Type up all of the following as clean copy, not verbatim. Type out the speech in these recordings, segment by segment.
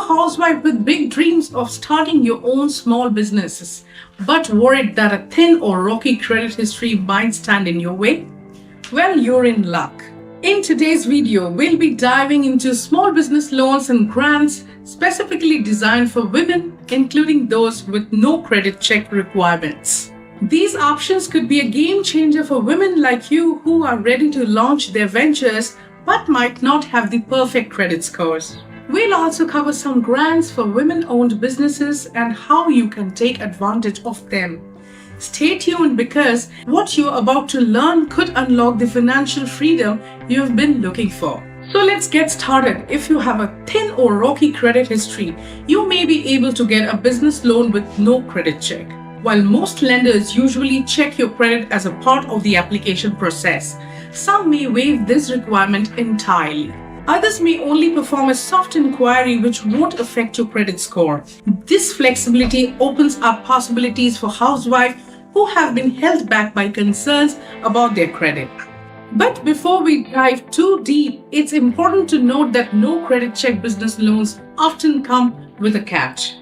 housewife with big dreams of starting your own small businesses, but worried that a thin or rocky credit history might stand in your way? Well, you're in luck. In today's video, we'll be diving into small business loans and grants specifically designed for women, including those with no credit check requirements. These options could be a game changer for women like you who are ready to launch their ventures but might not have the perfect credit scores. We'll also cover some grants for women-owned businesses and how you can take advantage of them. Stay tuned because what you're about to learn could unlock the financial freedom you've been looking for. So let's get started. If you have a thin or rocky credit history, you may be able to get a business loan with no credit check. While most lenders usually check your credit as a part of the application process, some may waive this requirement entirely. Others may only perform a soft inquiry which won't affect your credit score. This flexibility opens up possibilities for housewives who have been held back by concerns about their credit. But before we dive too deep, it's important to note that no credit check business loans often come with a catch.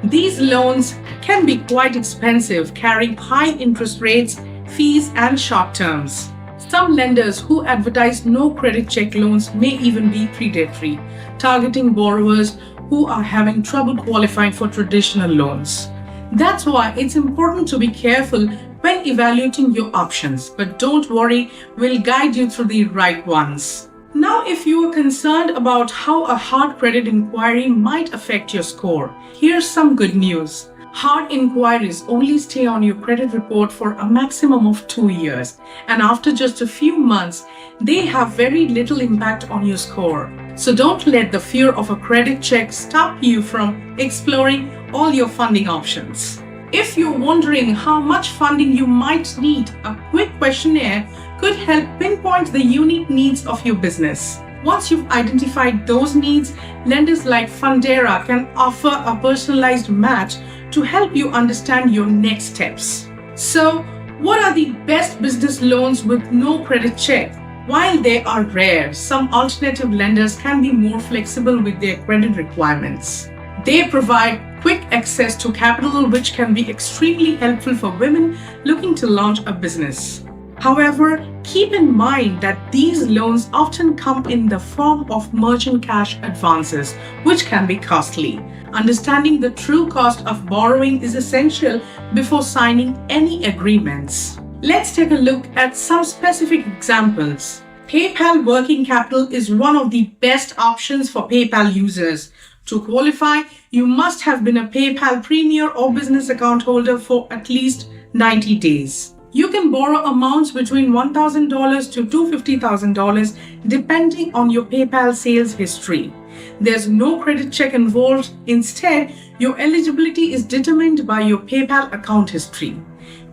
These loans can be quite expensive, carrying high interest rates, fees, and short terms. Some lenders who advertise no credit check loans may even be predatory, targeting borrowers who are having trouble qualifying for traditional loans. That's why it's important to be careful when evaluating your options, but don't worry, we'll guide you through the right ones. Now, if you are concerned about how a hard credit inquiry might affect your score, here's some good news. Hard inquiries only stay on your credit report for a maximum of 2 years, and after just a few months, they have very little impact on your score. So don't let the fear of a credit check stop you from exploring all your funding options. If you're wondering how much funding you might need, a quick questionnaire could help pinpoint the unique needs of your business. Once you've identified those needs, lenders like Fundera can offer a personalized match to help you understand your next steps. So, what are the best business loans with no credit check? While they are rare, some alternative lenders can be more flexible with their credit requirements. They provide quick access to capital, which can be extremely helpful for women looking to launch a business. However, keep in mind that these loans often come in the form of merchant cash advances, which can be costly. Understanding the true cost of borrowing is essential before signing any agreements. Let's take a look at some specific examples. PayPal Working Capital is one of the best options for PayPal users. To qualify, you must have been a PayPal Premier or business account holder for at least 90 days. You can borrow amounts between $1,000 to $250,000 depending on your PayPal sales history. There's no credit check involved. Instead, your eligibility is determined by your PayPal account history.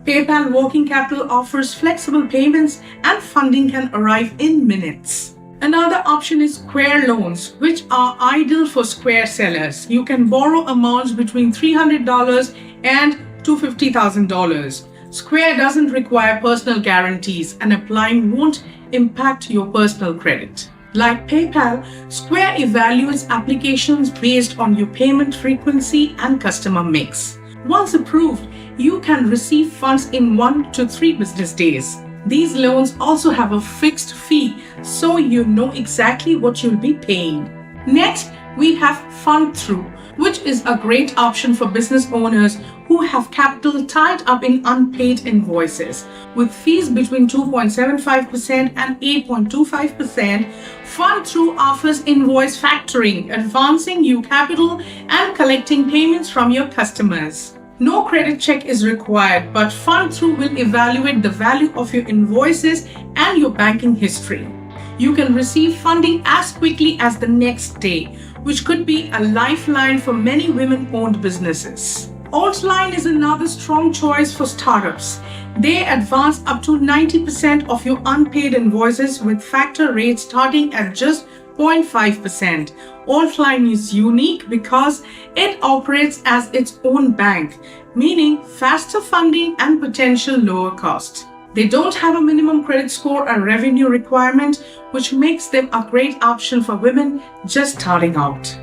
PayPal Working Capital offers flexible payments and funding can arrive in minutes. Another option is Square loans, which are ideal for Square sellers. You can borrow amounts between $300 and $250,000. Square doesn't require personal guarantees and applying won't impact your personal credit. Like PayPal, Square evaluates applications based on your payment frequency and customer mix. Once approved, you can receive funds in 1 to 3 business days. These loans also have a fixed fee, so you know exactly what you'll be paying. Next, we have Fund Through, which is a great option for business owners who have capital tied up in unpaid invoices. With fees between 2.75% and 8.25%, Fund Through offers invoice factoring, advancing you capital and collecting payments from your customers. No credit check is required, but Fund Through will evaluate the value of your invoices and your banking history. You can receive funding as quickly as the next day, which could be a lifeline for many women-owned businesses. Altline is another strong choice for startups. They advance up to 90% of your unpaid invoices with factor rates starting at just 0.5%. Altline is unique because it operates as its own bank, meaning faster funding and potential lower cost. They don't have a minimum credit score or revenue requirement, which makes them a great option for women just starting out.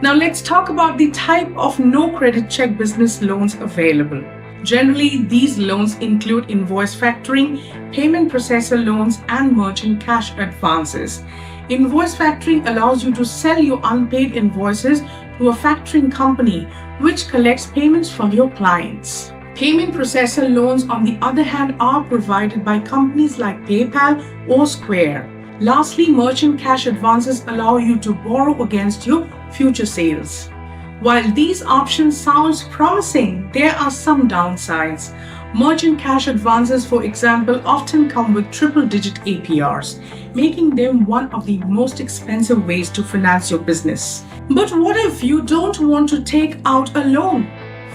Now let's talk about the type of no credit check business loans available. Generally, these loans include invoice factoring, payment processor loans, and merchant cash advances. Invoice factoring allows you to sell your unpaid invoices to a factoring company, which collects payments from your clients. Payment processor loans, on the other hand, are provided by companies like PayPal or Square. Lastly, merchant cash advances allow you to borrow against your future sales. While these options sound promising, there are some downsides. Merchant cash advances, for example, often come with triple-digit APRs, making them one of the most expensive ways to finance your business. But what if you don't want to take out a loan?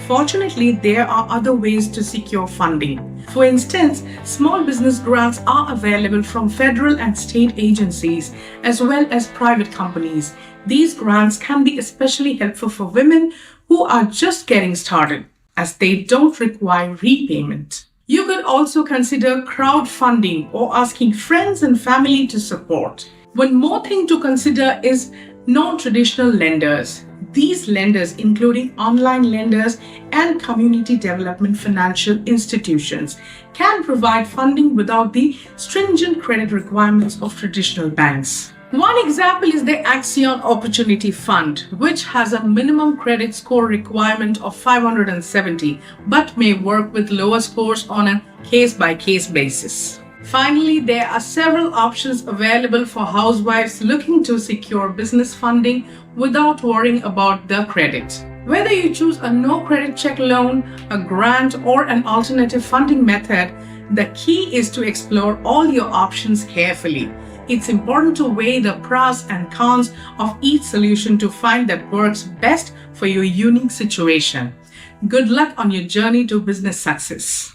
Fortunately, there are other ways to secure funding. For instance, small business grants are available from federal and state agencies, as well as private companies. These grants can be especially helpful for women who are just getting started, as they don't require repayment. You could also consider crowdfunding or asking friends and family to support. One more thing to consider is non-traditional lenders. These lenders, including online lenders and community development financial institutions, can provide funding without the stringent credit requirements of traditional banks. One example is the Axion Opportunity Fund, which has a minimum credit score requirement of 570, but may work with lower scores on a case-by-case basis. Finally, there are several options available for housewives looking to secure business funding without worrying about the credit. Whether you choose a no credit check loan, a grant, or an alternative funding method, the key is to explore all your options carefully. It's important to weigh the pros and cons of each solution to find that works best for your unique situation. Good luck on your journey to business success.